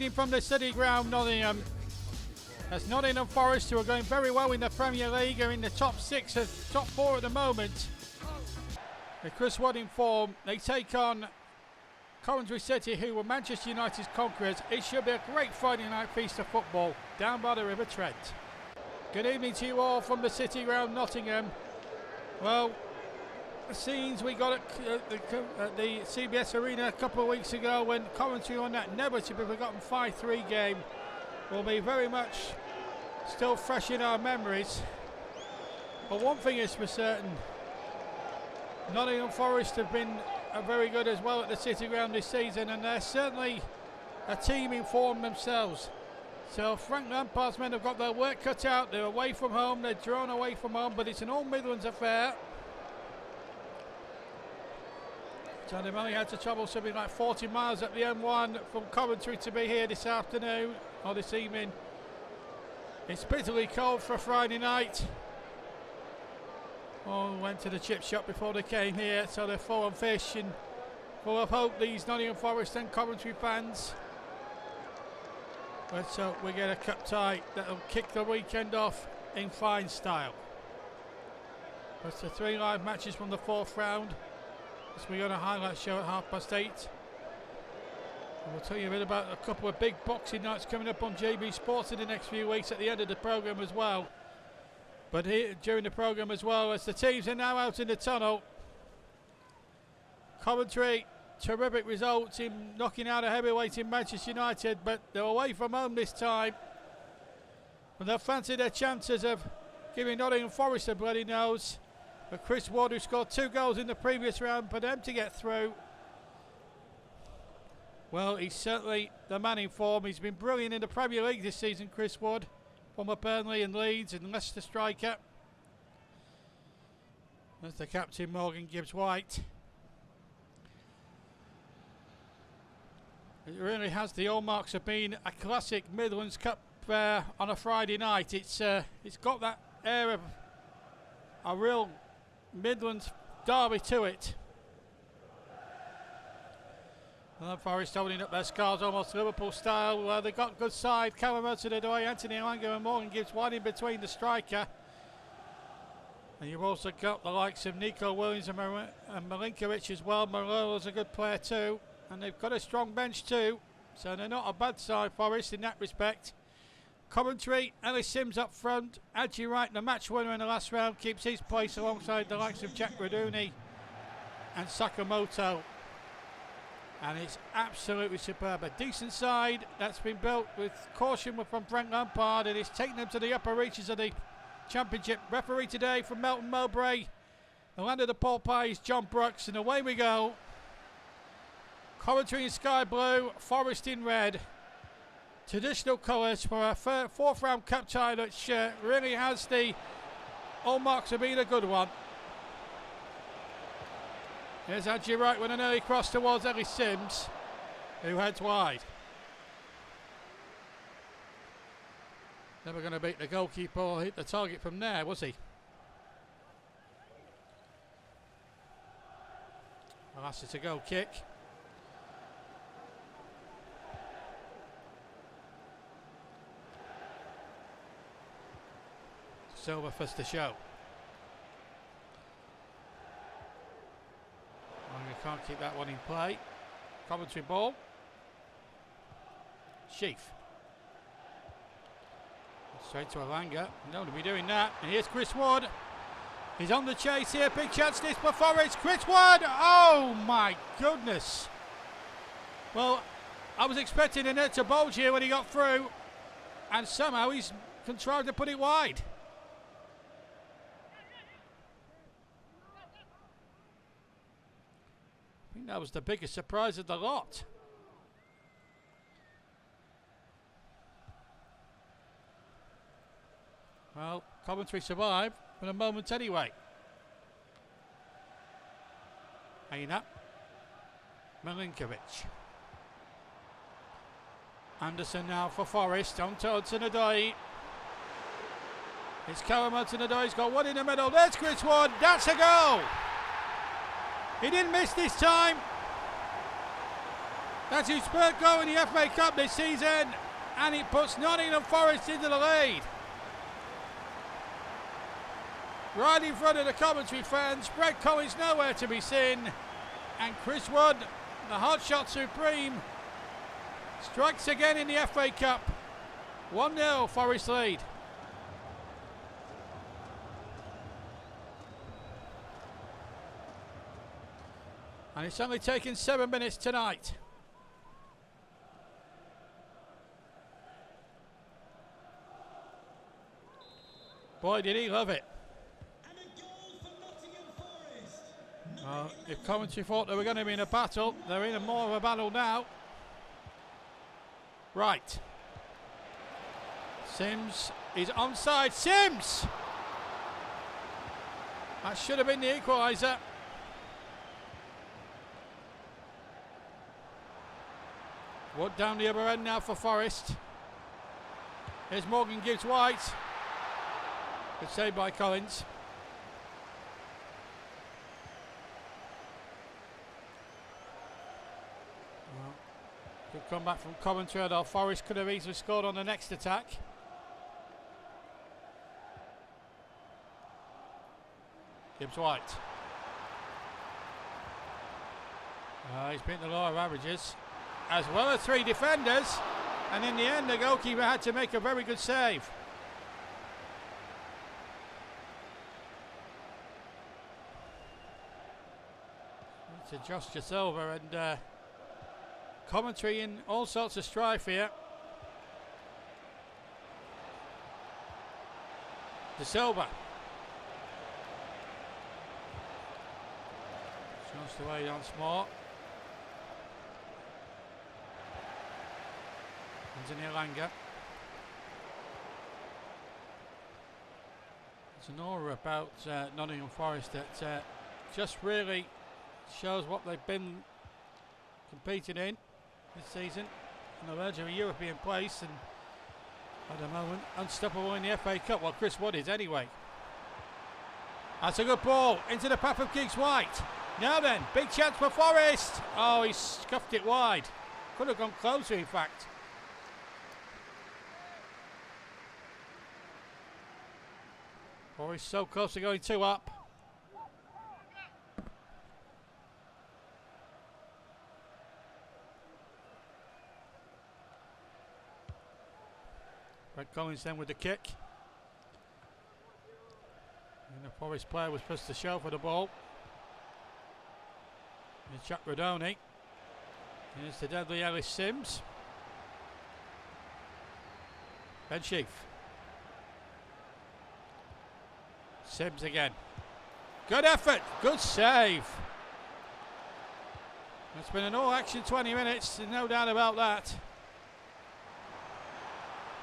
leading from the City Ground, Nottingham. As Nottingham Forest, who are going very well in the Premier League, are in the top 6 and top 4 at the moment. With Chris Wood in form, they take on Coventry City, who were Manchester United's conquerors. It should be a great Friday night feast of football down by the River Trent. Good evening to you all from the City Ground, Nottingham. Well, the scenes we got at the CBS Arena a couple of weeks ago when Coventry won that never-to-be-forgotten 5-3 game will be very much still fresh in our memories. But one thing is for certain, Nottingham Forest have been very good as well at the City Ground this season, and they're certainly a team in form themselves. So Frank Lampard's men have got their work cut out. They're away from home, they're drawn away from home, but it's an all Midlands affair. So they've only had to travel something like 40 miles up the M1 from Coventry to be here this afternoon, or this evening. It's bitterly cold for a Friday night. Oh, went to the chip shop before they came here, so they're full on fish and full of hope, these Nottingham Forest and Coventry fans. Let's hope we get a cup tie that'll kick the weekend off in fine style. That's the 3 live matches from the 4th round. As we got a highlight show at 8:30. And we'll tell you a bit about a couple of big boxing nights coming up on JB Sports in the next few weeks at the end of the programme as well. But here during the programme as well, as the teams are now out in the tunnel. Coventry, terrific results in knocking out a heavyweight in Manchester United, but they're away from home this time. And they'll fancy their chances of giving Nottingham Forest a bloody nose. But Chris Wood, who scored 2 goals in the previous round, for them to get through. Well, he's certainly the man in form. He's been brilliant in the Premier League this season, Chris Wood. Former Burnley and Leeds and Leicester striker. That's the captain, Morgan Gibbs-White. It really has the hallmarks of being a classic Midlands Cup on a Friday night. It's got that air of a real Midlands derby to it. And Forest holding up their scars almost Liverpool style. They've got good side. Callum Hudson-Odoi, Anthony Elanga and Morgan Gibbs-White in between the striker. And you've also got the likes of Nico Williams and Milinkovic as well. Malola's a good player too. And they've got a strong bench too. So they're not a bad side, Forest, in that respect. Coventry, Ellis Sims up front. Adji Wright, the match winner in the last round, keeps his place alongside the likes of Jack Raduni and Sakamoto. And it's absolutely superb. A decent side that's been built with caution from Frank Lampard, and it's taken them to the upper reaches of the Championship. Referee today from Melton Mowbray. The land of the Paul Pies, John Brooks, and away we go. Coventry in sky blue, Forest in red. Traditional colours for a 4th round cup tie, which really has the hallmarks of being a good one. Here's Adji Wright with an early cross towards Ellis Sims, who heads wide. Never going to beat the goalkeeper or hit the target from there, was he? Well, that's it, a goal kick. Silver first to show. And you can't keep that one in play. Coventry ball. Sheaf. Straight to Elanga. No to be doing that. And here's Chris Wood. He's on the chase here. Big chance this for Forest. Chris Wood. Oh my goodness. Well, I was expecting a net to bulge here when he got through. And somehow he's contrived to put it wide. I think that was the biggest surprise of the lot. Well, Coventry survived for a moment anyway. Aina. Milinkovic. Anderson now for Forest. On to Hudson-Odoi. It's Callum Hudson-Odoi. He's got one in the middle. There's Chris Wood. That's a goal. He didn't miss this time. That's his third goal in the FA Cup this season, and it puts Nottingham Forest into the lead. Right in front of the Coventry fans, Brett Collins nowhere to be seen, and Chris Wood, the hotshot supreme, strikes again in the FA Cup. 1-0 Forest lead. And it's only taken 7 minutes tonight. Boy, did he love it. And a goal for Nottingham Forest. If Coventry thought they were going to be in a battle, they're in more of a battle now. Right. Sims is onside. Sims! That should have been the equaliser. Wood down the other end now for Forest. Here's Morgan Gibbs White. Good save by Collins. Well, good comeback from Coventry, although Forest could have easily scored on the next attack. Gibbs White. He's beaten the lower averages, as well as 3 defenders, and in the end the goalkeeper had to make a very good save. To Josh De Silva, and Coventry in all sorts of strife here. De Silva. Shows the way once more. Anthony Alanga. There's an aura about Nottingham Forest that just really shows what they've been competing in this season on the verge of a European place, and at the moment unstoppable in the FA Cup. Well, Chris Wood is anyway. That's a good ball into the path of Gibbs White. Now then, big chance for Forest. Oh, he scuffed it wide. Could have gone closer, in fact. Forest so close to going 2 up. Brett Collins then with the kick. And the Forest player was supposed to show for the ball. And Chuck Rodoni. Here's the deadly Ellis Sims. Ben Sheaf. Sims again. Good effort. Good save. It's been an all-action 20 minutes. There's no doubt about that.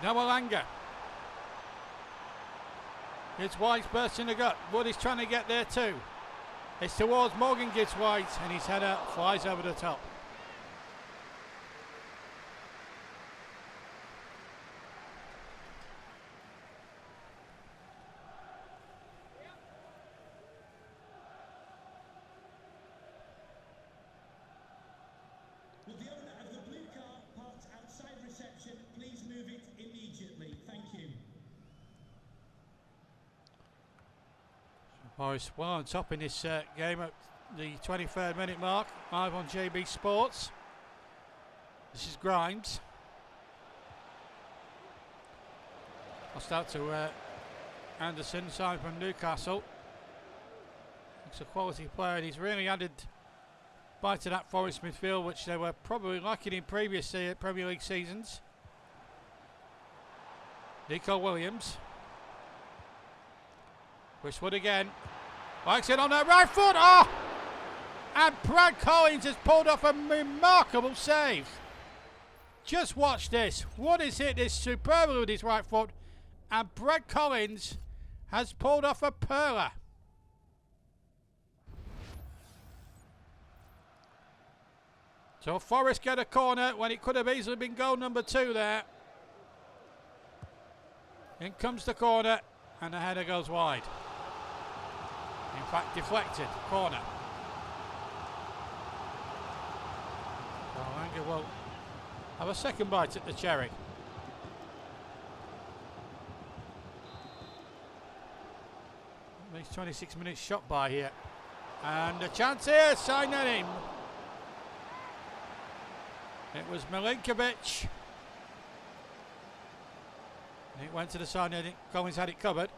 Now Alanga. It's White's burst in the gut. Wood is trying to get there too. It's towards Morgan Gibbs White, and his header flies over the top. Will the owner of the blue car parked outside reception please move it immediately? Thank you. Forest well on top in this game at the 23rd minute mark, live on JB Sports. This is Grimes. Lost out to Anderson, signed from Newcastle. Looks a quality player, and he's really added bite to that Forest midfield, which they were probably lacking in previous Premier League seasons. Nico Williams. Chris Wood again. Likes it on their right foot. Oh! And Brad Collins has pulled off a remarkable save. Just watch this. Wood has hit this superbly with his right foot, and Brad Collins has pulled off a perler. So Forest get a corner when it could have easily been goal number 2 there. In comes the corner, and the header goes wide. In fact, deflected. Corner. Alanga we'll have a second bite at the cherry. These 26 minutes shot by here. And a chance here, signing him. It was Milinkovic. And it went to the side, and Collins had it covered.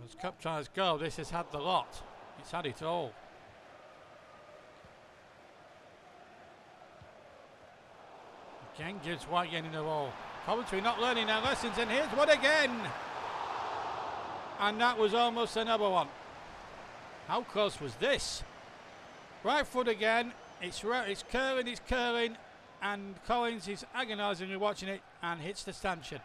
As cup tries go, this has had the lot. It's had it all. Again gives White getting the ball. Coventry not learning their lessons, and here's one again. And that was almost another one. How close was this? Right foot again. It's curling, and Collins is agonisingly watching it and hits the stanchion.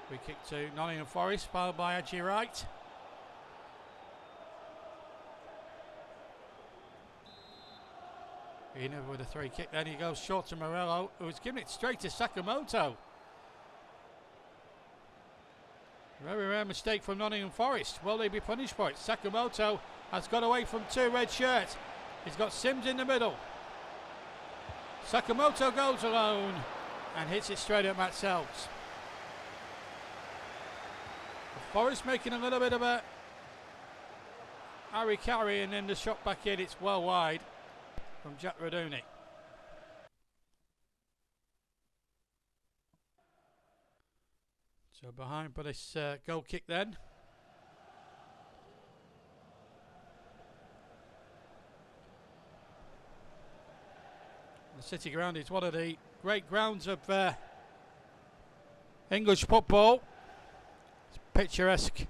Free kick to Nottingham Forest, followed by Edgy Wright. In with a free kick, then he goes short to Morello, who's giving it straight to Sakamoto. Very rare mistake from Nottingham Forest. Will they be punished for it? Sakamoto has got away from two red shirts. He's got Sims in the middle. Sakamoto goes alone and hits it straight at Matt Sells. Forest making a little bit of a carry, and then the shot back in, it's well wide from Jack Raduni. So behind for this goal kick then. The City Ground is one of the great grounds of English football. Picturesque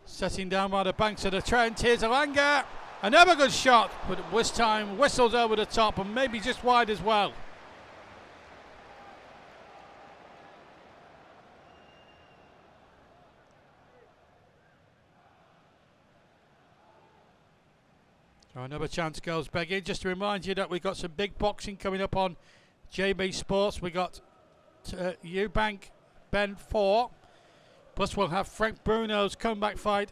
setting down by the banks of the Trent. Here's Alanga, another good shot, but this time whistles over the top and maybe just wide as well. So another chance goes begging. Just to remind you that we've got some big boxing coming up on JB Sports. We got Eubank Ben 4, plus we'll have Frank Bruno's comeback fight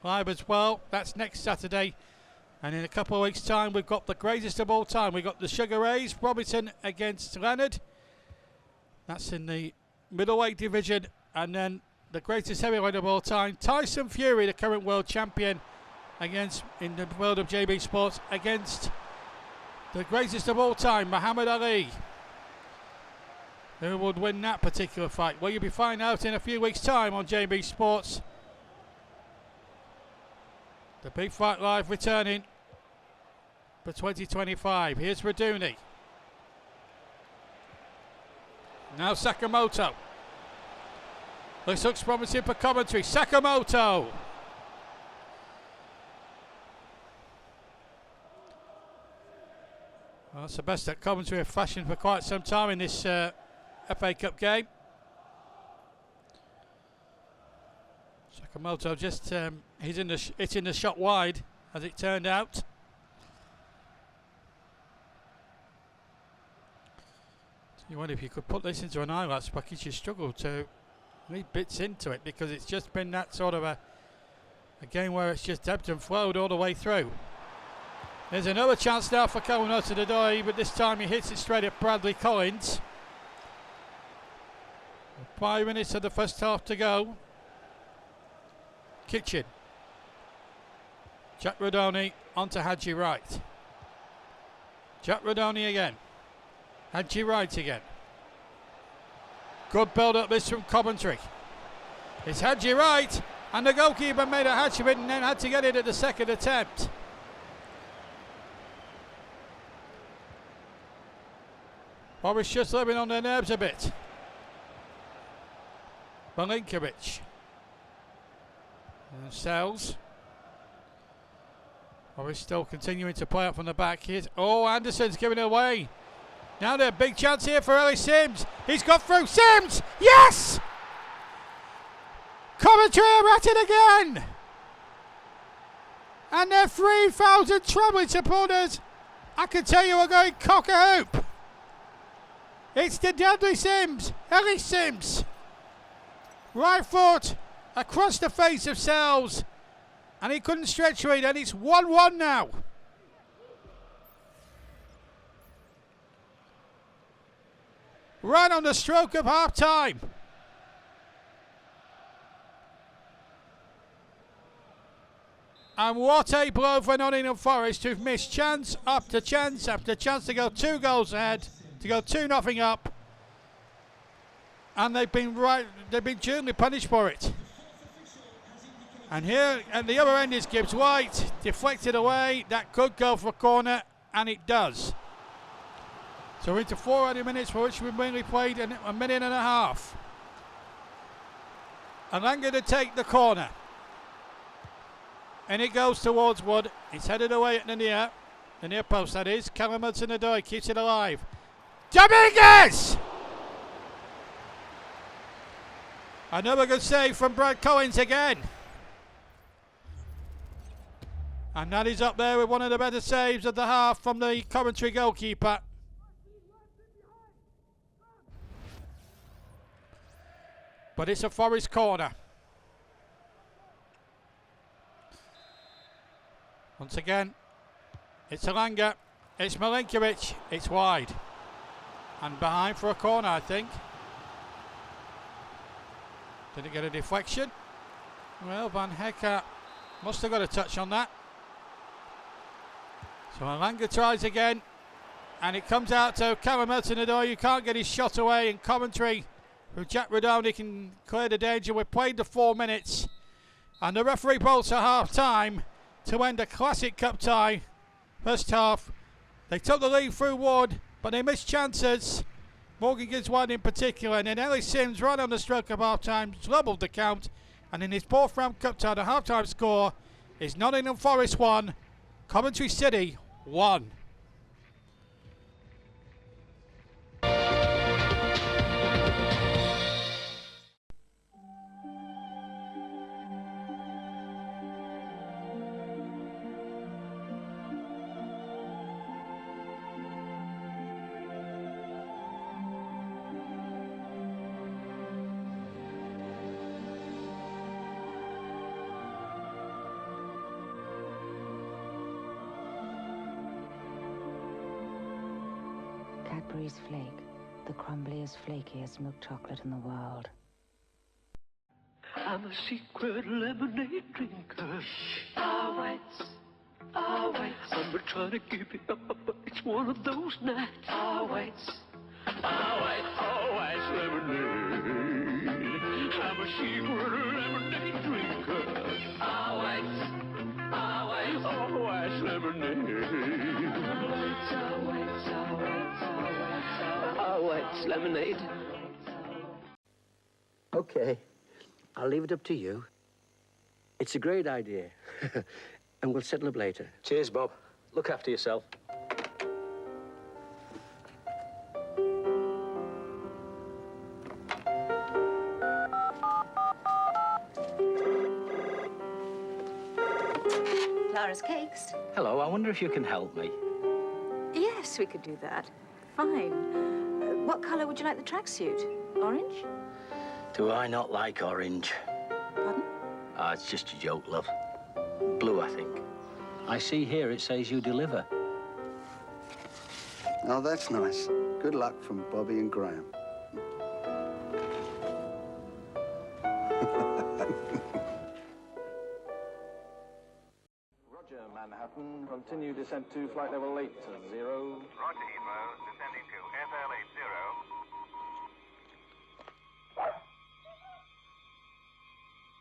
live as well. That's next Saturday, and in a couple of weeks time we've got the greatest of all time. We've got the Sugar Rays, Robertson against Leonard. That's in the middleweight division, and then the greatest heavyweight of all time, Tyson Fury, the current world champion, against, in the world of JB Sports, against the greatest of all time, Muhammad Ali. Who would win that particular fight? Well, you'll be finding out in a few weeks' time on JB Sports. The Big Fight Live returning for 2025. Here's Raduni. Now Sakamoto. This looks promising for Coventry. Sakamoto. Well, that's the best that Coventry have fashioned for quite some time in this FA Cup game. Sakamoto just he's hitting the shot wide, as it turned out. You wonder if you could put this into an highlights package. You struggle to read bits into it because it's just been that sort of a game where it's just ebbed and flowed all the way through. There's another chance now for Kono to the door, but this time he hits it straight at Bradley Collins. 5 minutes of the first half to go. Kitchen. Jack Radoni onto Hadji Wright. Jack Radoni again. Hadji Wright again. Good build up this from Coventry. It's Hadji Wright, and the goalkeeper made a hatch of it and then had to get it at the second attempt. Boris just living on their nerves a bit. Milinkovic. And Sells. Boris still continuing to play out from the back. Here's, oh, Anderson's giving it away. Now there's a big chance here for Ellis Sims. He's got through. Sims! Yes! Coventry are at it again! And their 3,000 travelling supporters, I can tell you, are going cock-a-hoop. It's the deadly Sims, Ellis Sims. Right foot across the face of Sells. And he couldn't stretch to it, and it's 1-1 now. Right on the stroke of half time. And what a blow for Nottingham Forest, who've missed chance after chance after chance to go 2 goals ahead, to go 2-0 up. And they've been duly punished for it. And here at the other end is Gibbs White, deflected away. That could go for a corner, and it does. So we're into 4 added minutes, for which we've mainly played a minute and a half. And I'm going to take the corner. And it goes towards Wood. It's headed away at the near post that is. Callum Hudson-Odoi keeps it alive. Dominguez! Another good save from Brad Collins again. And that is up there with one of the better saves of the half from the Coventry goalkeeper. But it's a Forest corner. Once again, it's Alanga, it's Milinkovic, it's wide. And behind for a corner, I think. Did it get a deflection? Well, Van Hecker must have got a touch on that. So Alanga tries again. And it comes out to Callum Hudson-Odoi. You can't get his shot away in Coventry. With Jack Rodoni can clear the danger. We've played the 4 minutes. And the referee bolts at half time to end a classic cup tie. First half, they took the lead through Wood, but they missed chances. Morgan Gibbs White in particular, and then Ellis Sims right on the stroke of half time doubled the count. And in his 4th round cup tie, the half time score is Nottingham Forest 1, Coventry City 1. Cadbury's Flake, the crumbliest, flakiest milk chocolate in the world. I'm a secret lemonade drinker. Ah, whites, ah, whites. I'm trying to give it up, but it's one of those nights. Ah, whites, ah, whites, ah, whites lemonade. I'm a secret lemonade drinker. Ah, whites, ah, whites, ah, whites lemonade. Ah, whites, ah, whites, ah, whites, ah, whites, ah, whites lemonade. Okay, I'll leave it up to you. It's a great idea, and we'll settle up later. Cheers, Bob. Look after yourself. Clara's Cakes. Hello, I wonder if you can help me. Yes, we could do that. Fine. What colour would you like the tracksuit? Orange? Do I not like orange? Pardon? Ah, it's just a joke, love. Blue, I think. I see here it says you deliver. Oh, that's nice. Good luck from Bobby and Graham. Roger, Manhattan. Continue descent to flight level 80. Roger, Emo. Descending to SL80.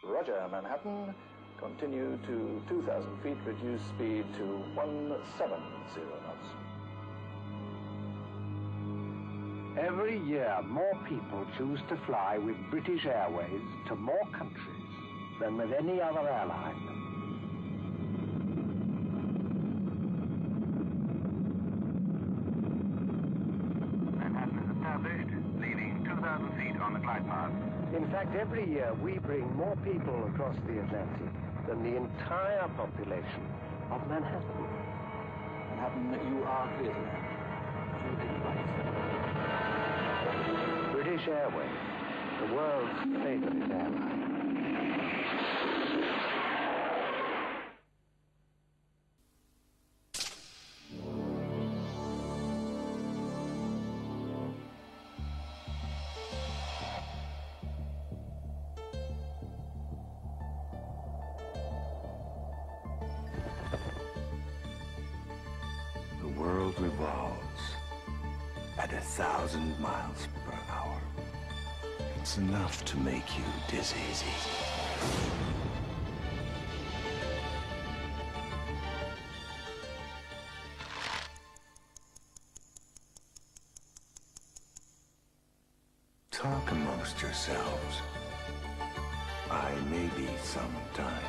Roger, Manhattan. Continue to 2,000 feet. Reduce speed to 170 knots. Every year, more people choose to fly with British Airways to more countries than with any other airline. on the Clyde Pass. In fact, every year we bring more people across the Atlantic than the entire population of Manhattan. Manhattan, you are clear to land. British Airways, the world's favorite airline. The world revolves at 1,000 miles per hour. It's enough to make you dizzy. Talk amongst yourselves. I may be sometime.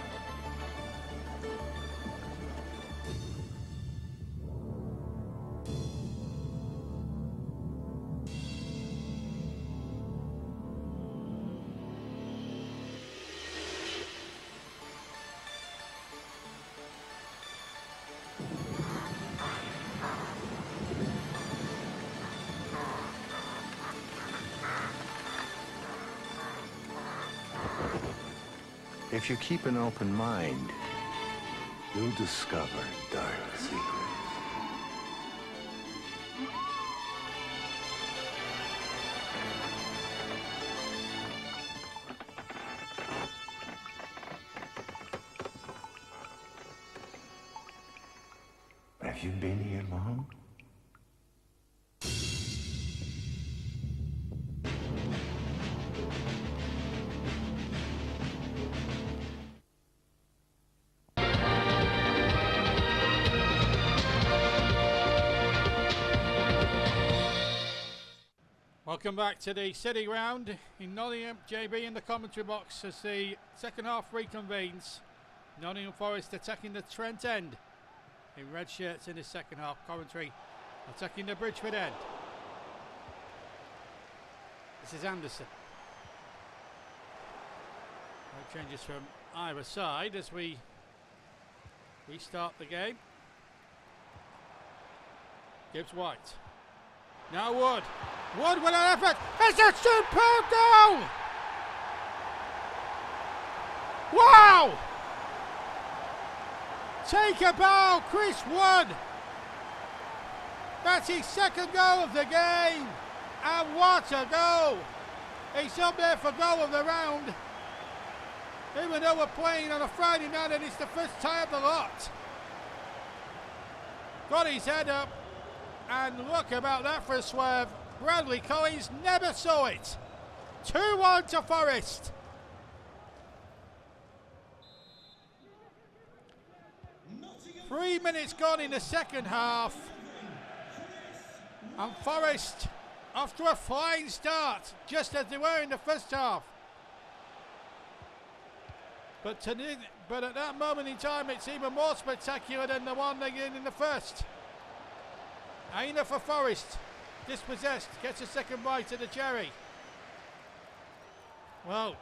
If you keep an open mind, you'll discover dark secrets. Have you been here long? Welcome back to the City Round in Nottingham. JB in the commentary box as the second half reconvenes. Nottingham Forest attacking the Trent end in red shirts in the second half. Coventry attacking the Bridgeford end. This is Anderson. No changes from either side as we restart the game. Gibbs White. Now Wood. Wood with an effort. It's a superb goal! Wow! Take a bow, Chris Wood. That's his second goal of the game. And what a goal! He's up there for goal of the round. Even though we're playing on a Friday night and it's the first tie of the lot. Got his head up. And look about that for a swerve. Bradley Collins never saw it. 2-1 to Forest. Nottingham 3 minutes gone in the second half. And Forest off to a flying start, just as they were in the first half. But at that moment in time, it's even more spectacular than the one they did in the first. Aina for Forest, dispossessed, gets a second bite at the cherry. Well,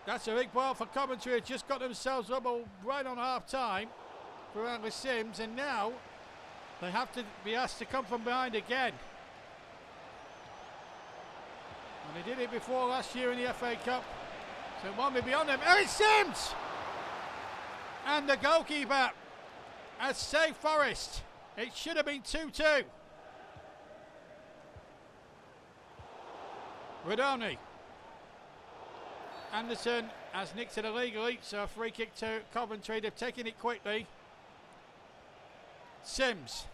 that's a big ball for Coventry, had just got themselves up right on half time for Atlas Sims, and now they have to be asked to come from behind again. And they did it before last year in the FA Cup, so it won't be beyond them. Ellis Sims! And the goalkeeper has saved Forest. It should have been 2-2. Rodoni. Anderson has nicked it illegally, so a free kick to Coventry. They've taken it quickly. Sims.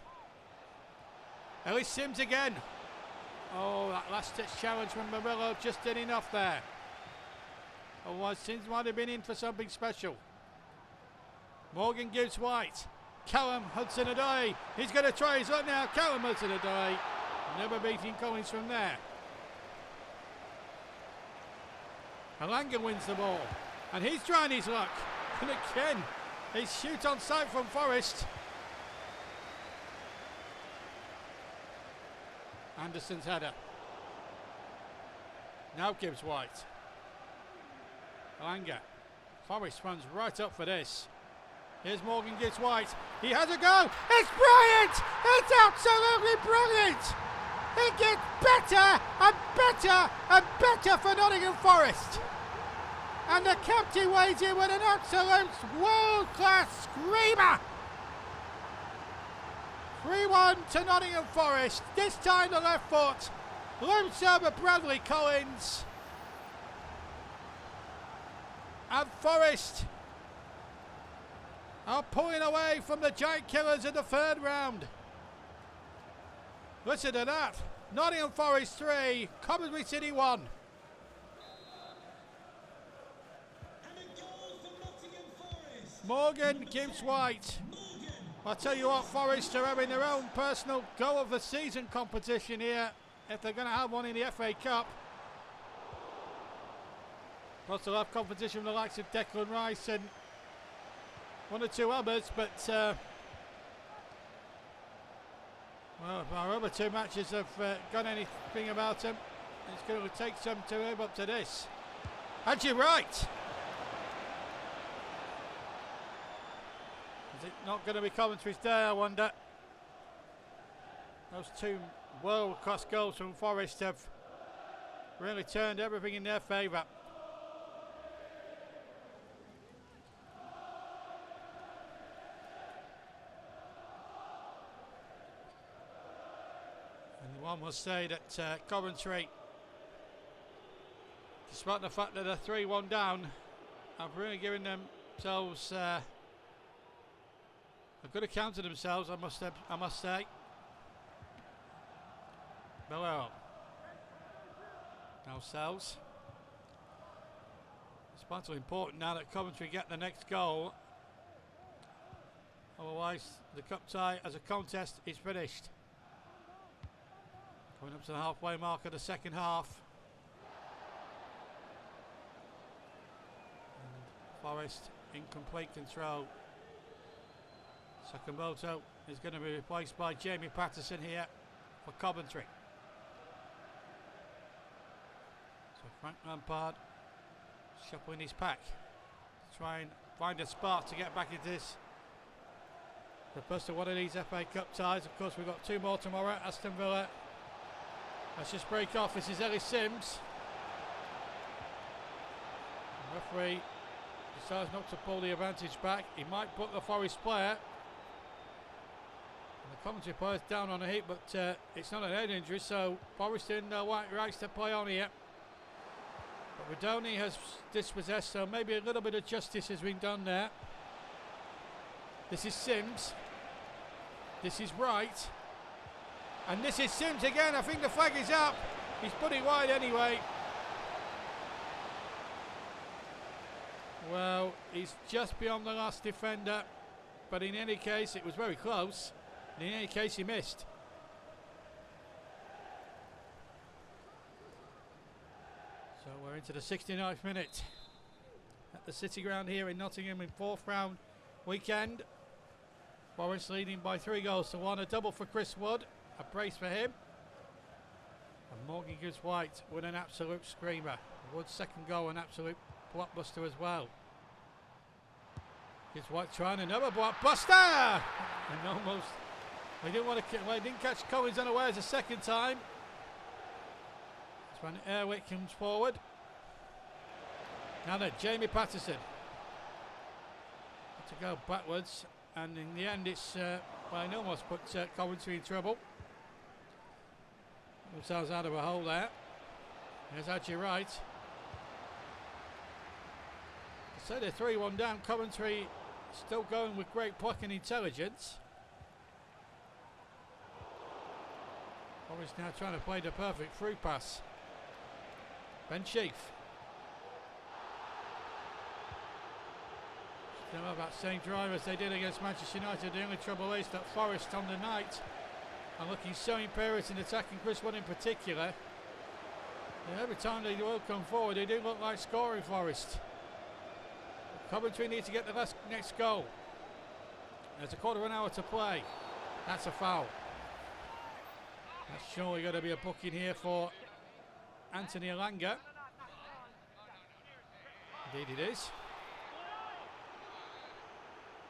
Ellis Sims again. Oh, that last touch challenge from Murillo just did enough there. Otherwise, Sims might have been in for something special. Morgan Gibbs White. Callum Hudson-Odoi. He's going to try his luck now. Callum Hudson-Odoi. Never beating Collins from there. Alanga wins the ball. And he's trying his luck. And again, he's shoot on sight from Forest. Anderson's header. Now Gibbs White. Langer. Forrest runs right up for this. Here's Morgan Gibbs White. He has a go. It's brilliant! It's absolutely brilliant! It gets better and better and better for Nottingham Forest. And the captain weighs in with an absolute world-class screamer. 3-1 to Nottingham Forest. This time the left foot. Looms over Bradley Collins. And Forest are pulling away from the Giant Killers in the third round. Listen to that. Nottingham Forest 3, Coventry City 1. Morgan Gibbs White. I'll tell you what, Forest are having their own personal goal of the season competition here, if they're going to have one in the FA Cup. Plus they'll have competition with the likes of Declan Rice and one or two others, but well, our other two matches have got anything about them. It's going to take some to live up to this. And you're right. Is it not going to be Coventry's day, I wonder? Those two world-class goals from Forest have really turned everything in their favour. And one will say that Coventry, despite the fact that they're 3-1 down, have really given themselves a good account of themselves, I must say. Belleau. Now Sells. It's vitally important now that Coventry get the next goal. Otherwise, the cup tie as a contest is finished. Going up to the halfway mark of the second half. And Forest in complete control. Sakamoto is going to be replaced by Jamie Patterson here for Coventry. So Frank Lampard shuffling his pack to try and find a spark to get back into this. The first of one of these FA Cup ties. Of course, we've got two more tomorrow. Aston Villa. Let's just break off. This is Ellis Sims. The referee decides not to pull the advantage back. He might put the Forest player. The Coventry player's down on a heap, but it's not an head injury, so Forest in white rights to play on here. But Redoni has dispossessed, so maybe a little bit of justice has been done there. This is Sims. This is Wright. And this is Sims again. I think the flag is up. He's put it wide anyway. Well, he's just beyond the last defender, but in any case, it was very close. In any case, he missed. So we're into the 69th minute at the City Ground here in Nottingham in fourth round weekend. Forest leading by 3-1. A double for Chris Wood, a brace for him. And Morgan Gibbs White with an absolute screamer. Wood's second goal, an absolute blockbuster as well. Gibbs White trying another blockbuster, and almost. They didn't catch Collins unawares a second time. That's when Airwick comes forward. Now then, Jamie Patterson. Had to go backwards, and in the end it's, well, he almost put Coventry in trouble. Themselves out of a hole there. There's Archie Wright. So they're 3-1 down. Coventry still going with great pluck and intelligence. Forest now trying to play the perfect through pass. Ben Sheaf. Still have that same drive as they did against Manchester United. The only trouble is that Forest on the night are looking so imperious in attacking Chris Wood in particular. And every time they will come forward, they do look like scoring Forest. Coventry need to get the next goal. There's a quarter of an hour to play. That's a foul. That's surely going to be a booking here for Anthony Elanga. Indeed it is.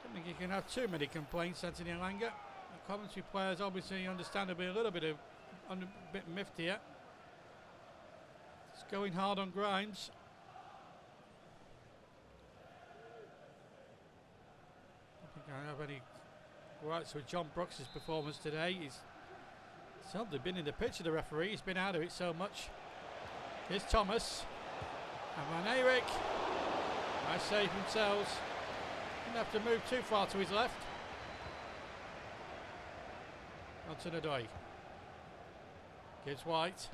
Don't think you can have too many complaints, Anthony Elanga. The Coventry players obviously understandably a bit miffed here. It's going hard on Grimes. I don't think I have any rights with John Brooks' performance today. He's hardly been in the picture, the referee. He's been out of it so much. Here's Thomas. And Van Eyck. I save themselves. Didn't have to move too far to his left. Onto Nadoy. Gives White.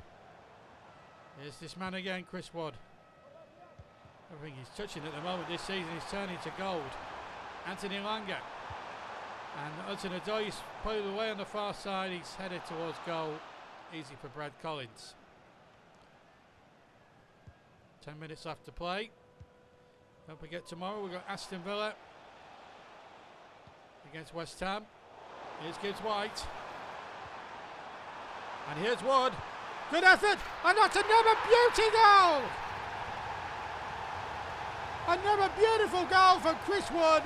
Here's this man again, Chris Wood. Everything he's touching at the moment this season is turning to gold. Anthony Elanga. And Hudson Odoi is put away on the far side. He's headed towards goal. Easy for Brad Collins. 10 minutes left to play. Don't forget tomorrow we've got Aston Villa against West Ham. Here's Gibbs White. And here's Wood. Good effort. And that's another beauty goal. Another beautiful goal from Chris Wood.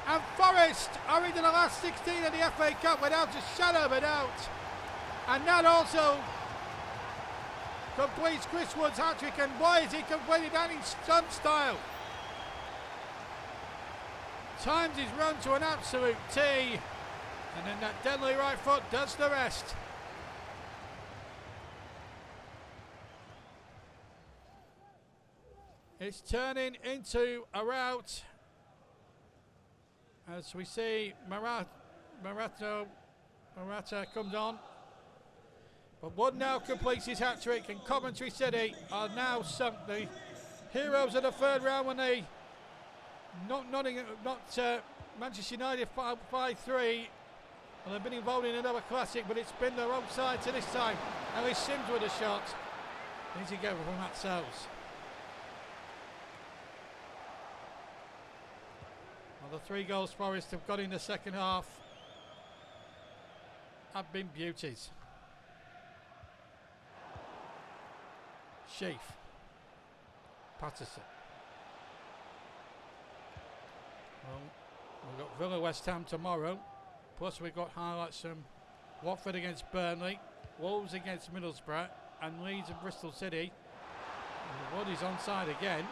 And Forest are into the last 16 of the FA Cup without a shadow of a doubt. And that also completes Chris Wood's hat-trick, and boy has he completed that in stunt style. Times his run to an absolute T, and then that deadly right foot does the rest. It's turning into a rout as we see Morata comes on. But Wood now completes his hat-trick, and Coventry City are now sunk. The heroes of the third round when they Manchester United 5-3. Well, they've been involved in another classic, but it's been their own side to this time. Ellis Sims with a shot. Easy go from Matt Sells. Well, the 3 goals Forest have got in the second half have been beauties. Sheaf. Patterson. Well, we've got Villa West Ham tomorrow. Plus we've got highlights from Watford against Burnley, Wolves against Middlesbrough, and Leeds and Bristol City. And Wood is onside again.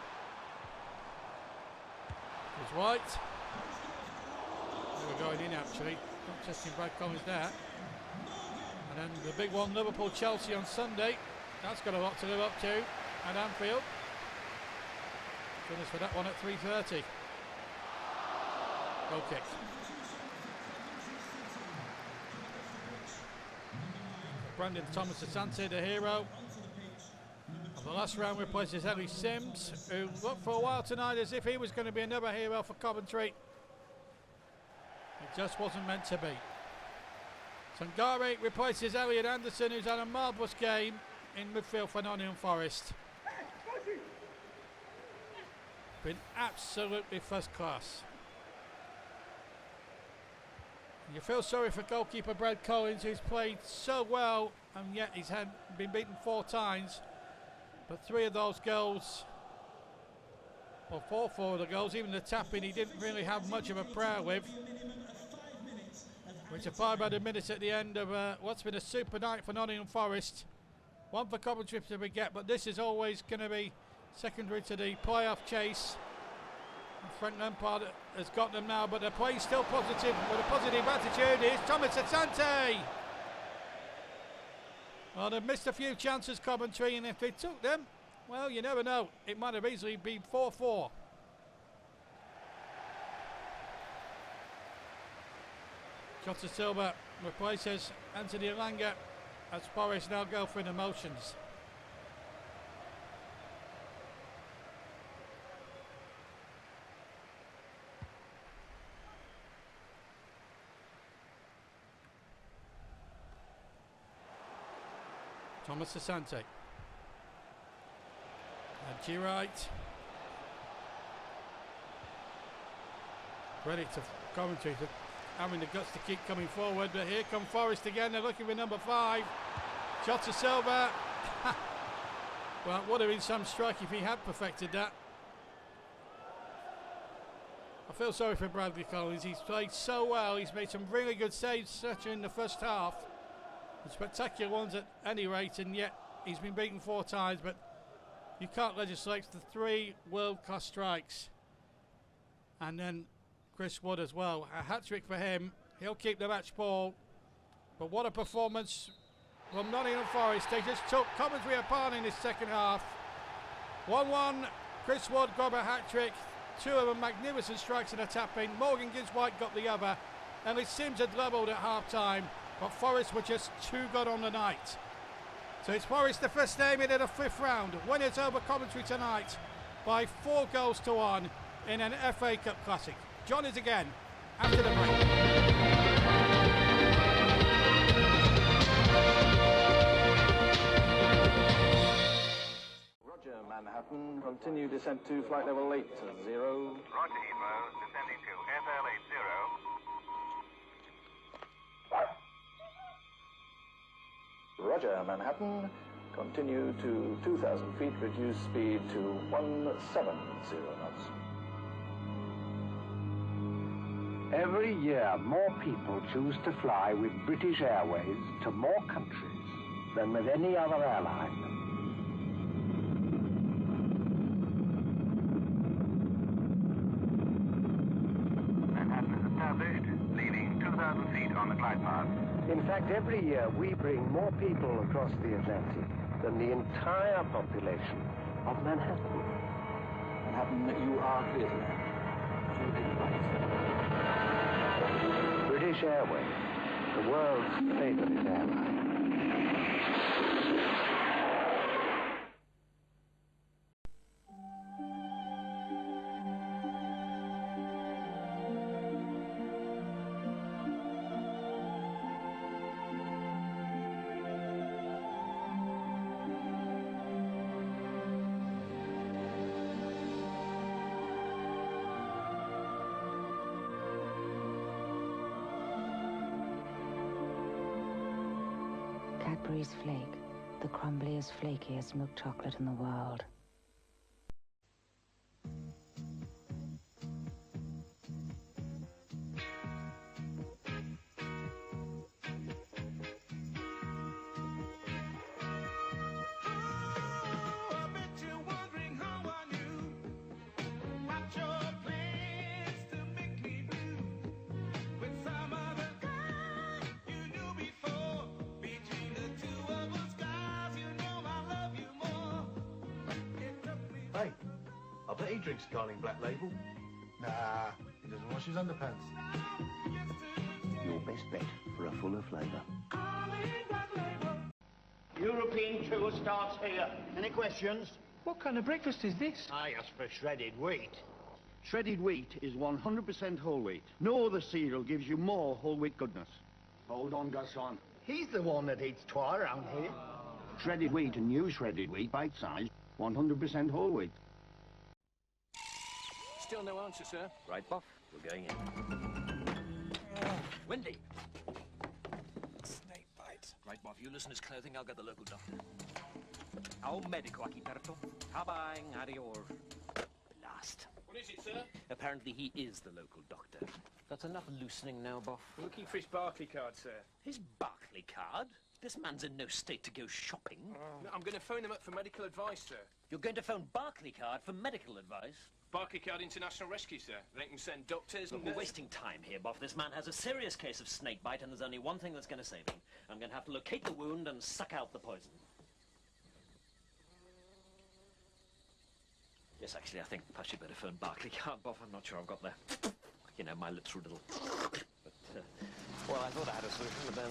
There's White. They were going in actually. Not testing Brad Collins there. And then the big one, Liverpool-Chelsea on Sunday. That's got a lot to live up to at Anfield. Join us for that one at 3:30. Goal kick. Brandon Thomas Asante, the hero of the last round, replaces Ellis Sims, who looked for a while tonight as if he was going to be another hero for Coventry. It just wasn't meant to be. Sangare replaces Elliot Anderson, who's had a marvellous game in midfield for Nottingham Forest. Been absolutely first class. You feel sorry for goalkeeper Brad Collins, who's played so well, and yet he's been beaten 4 times. But 3 of those goals, or 4 of the goals, even the tapping, he didn't really have much of a prayer with. Which are 500 minutes at the end of what's been a super night for Nottingham Forest. 1 for Coventry to forget, but this is always going to be secondary to the playoff chase. Frank Lampard has got them now, but they're playing still positive with a positive attitude. Here's Thomas Asante. Well, they've missed a few chances, Coventry, and if they took them, well, you never know. It might have easily been 4-4. Jota Silva replaces Anthony Elanga as Forest now go through the motions. Thomas Asante. And G-Right. Credit to Coventry for having the guts to keep coming forward, but here come Forest again. They're looking for number 5. Jota Silva. Well, it would have been some strike if he had perfected that. I feel sorry for Bradley Collins. He's played so well. He's made some really good saves, such in the first half. Spectacular ones at any rate, and yet he's been beaten 4 times, but you can't legislate the 3 world-class strikes. And then Chris Wood as well. A hat-trick for him. He'll keep the match ball. But what a performance from Nottingham Forest. They just took Coventry apart in this second half. 1-1. Chris Wood got a hat-trick. 2 of them magnificent strikes and a tap-in. Morgan Gibbs-White got the other. And it seems had levelled at half-time. But Forest were just too good on the night. So it's Forest the first name in the 5th round. Winners over Coventry tonight by 4 goals to 1 in an FA Cup Classic. Johnny's again after the break. Roger, Manhattan. Continue descent to flight level 80. Roger, Emo. Descending to FL80. Roger, Manhattan. Continue to 2,000 feet. Reduce speed to 170 knots. Every year, more people choose to fly with British Airways to more countries than with any other airline. Manhattan is established. Leaving 2,000 feet on the glide path. In fact, every year we bring more people across the Atlantic than the entire population of Manhattan. Manhattan, you are clear to land. British Airways, the world's favorite airline. Cadbury's Flake, the crumbliest, flakiest milk chocolate in the world. Hey, I bet he drinks Carling Black Label. Nah, he doesn't wash his underpants. Your best bet for a fuller flavour. European tour starts here. Any questions? What kind of breakfast is this? I asked for shredded wheat. Shredded wheat is 100% whole wheat. No other cereal gives you more whole wheat goodness. Hold on, Gasson. He's the one that eats twa around here. Shredded wheat and new shredded wheat, bite-sized, 100% whole wheat. Still no answer, sir. Right, Boff. We're going in. Wendy! Snake bite. Right, Boff. You listen to his clothing. I'll get the local doctor. Au medico, Aquiperto. Habang adior. Last. What is it, sir? Apparently he is the local doctor. That's enough loosening now, Boff. We're looking for his Barclay card, sir. His Barclay card? This man's in no state to go shopping. No, I'm going to phone him up for medical advice, sir. You're going to phone Barclay card for medical advice? Barclay card International Rescue, sir. They can send doctors Look, and... we're wasting time here, Boff. This man has a serious case of snake bite, and there's only one thing that's going to save him. I'm going to have to locate the wound and suck out the poison. Yes, actually, I think perhaps you better phone Barclay card, Boff. I'm not sure I've got there. You know, my lips were a little... But, well, I thought I had a solution, but then...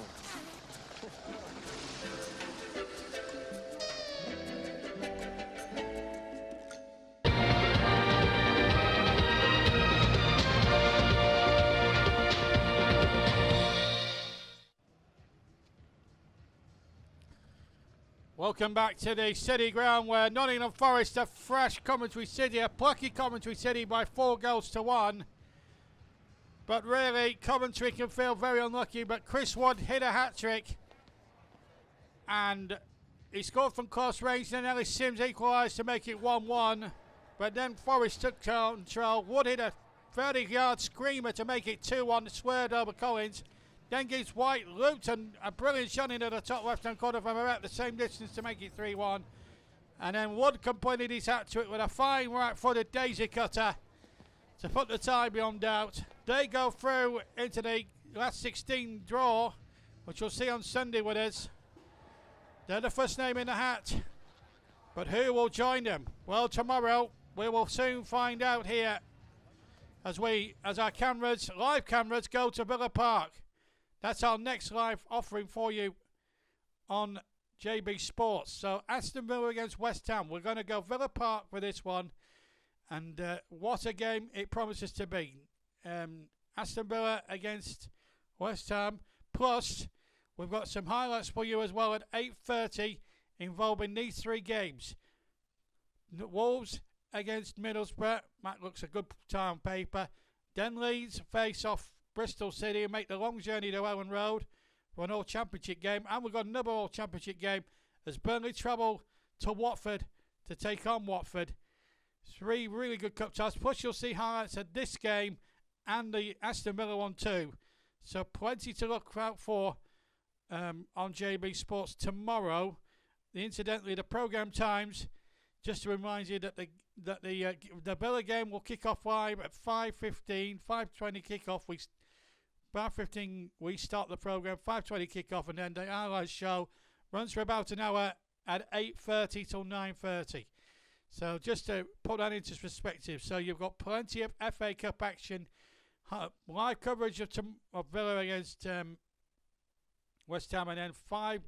Welcome back to the City Ground, where Nottingham Forest, a fresh Coventry City, a plucky Coventry City by 4 goals to 1. But really, Coventry can feel very unlucky, but Chris Wood hit a hat-trick. And He scored from close range, then Ellis Sims equalised to make it 1-1. But then Forest took control. Wood hit a 30-yard screamer to make it 2-1, squared over Collins. Then gives White looped and a brilliant shot into the top left-hand corner from about the same distance to make it 3-1. And then Wood completed his hat-trick with a fine right-footed daisy cutter to put the tie beyond doubt. They go through into the last 16 draw, which we'll see on Sunday with us. They're the first name in the hat. But who will join them? Well, tomorrow we will soon find out here as our cameras, live cameras, go to Villa Park. That's our next live offering for you on JB Sports. So Aston Villa against West Ham. We're going to go Villa Park for this one. And what a game it promises to be. Aston Villa against West Ham. Plus, we've got some highlights for you as well at 8:30 involving these three games. Wolves against Middlesbrough. That looks a good tie on paper. Then Leeds face off Bristol City and make the long journey to Ellen Road for an All-Championship game. And we've got another All-Championship game as Burnley travel to Watford to take on Watford. Three really good cup ties. Plus you'll see highlights of this game and the Aston Villa one too. So plenty to look out for on JB Sports tomorrow. Incidentally, the programme times, just to remind you that the Villa game will kick off live at 5:15, 5:20 kick-off. 5:15 we start the programme, 5:20 kick-off, and then the highlights show runs for about an hour at 8:30 till 9:30. So just to put that into perspective, so you've got plenty of FA Cup action, live coverage of Villa against West Ham, and then five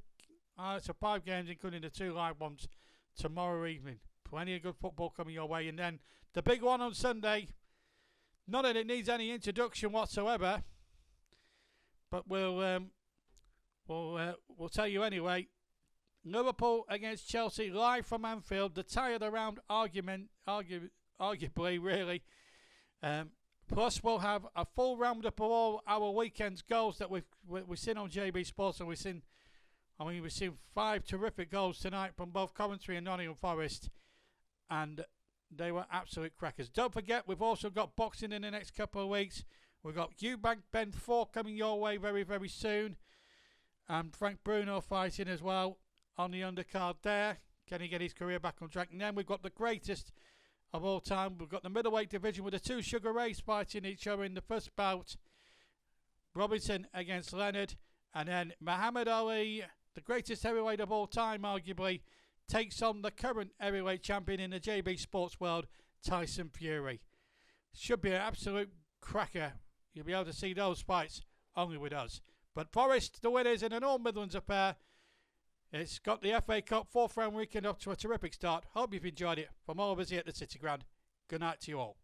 games, including the two live ones tomorrow evening. Plenty of good football coming your way. And then the big one on Sunday, not that it needs any introduction whatsoever, but we'll tell you anyway. Liverpool against Chelsea, live from Anfield. The tie of the round arguably, really. Plus, we'll have a full roundup of all our weekend's goals that we've seen on JB Sports, and we've seen 5 terrific goals tonight from both Coventry and Nottingham Forest, and they were absolute crackers. Don't forget, we've also got boxing in the next couple of weeks. We've got Eubank Ben 4 coming your way very, very soon, and Frank Bruno fighting as well on the undercard there. Can he get his career back on track? And then we've got the greatest of all time. We've got the middleweight division with the two Sugar Rays fighting each other in the first bout. Robinson against Leonard, and then Muhammad Ali, the greatest heavyweight of all time, arguably, takes on the current heavyweight champion in the JB Sports world, Tyson Fury. Should be an absolute cracker. You'll be able to see those fights only with us. But Forest, the winners in an All Midlands affair. It's got the FA Cup 4th round weekend up to a terrific start. Hope you've enjoyed it. From all of us here at the City Ground, good night to you all.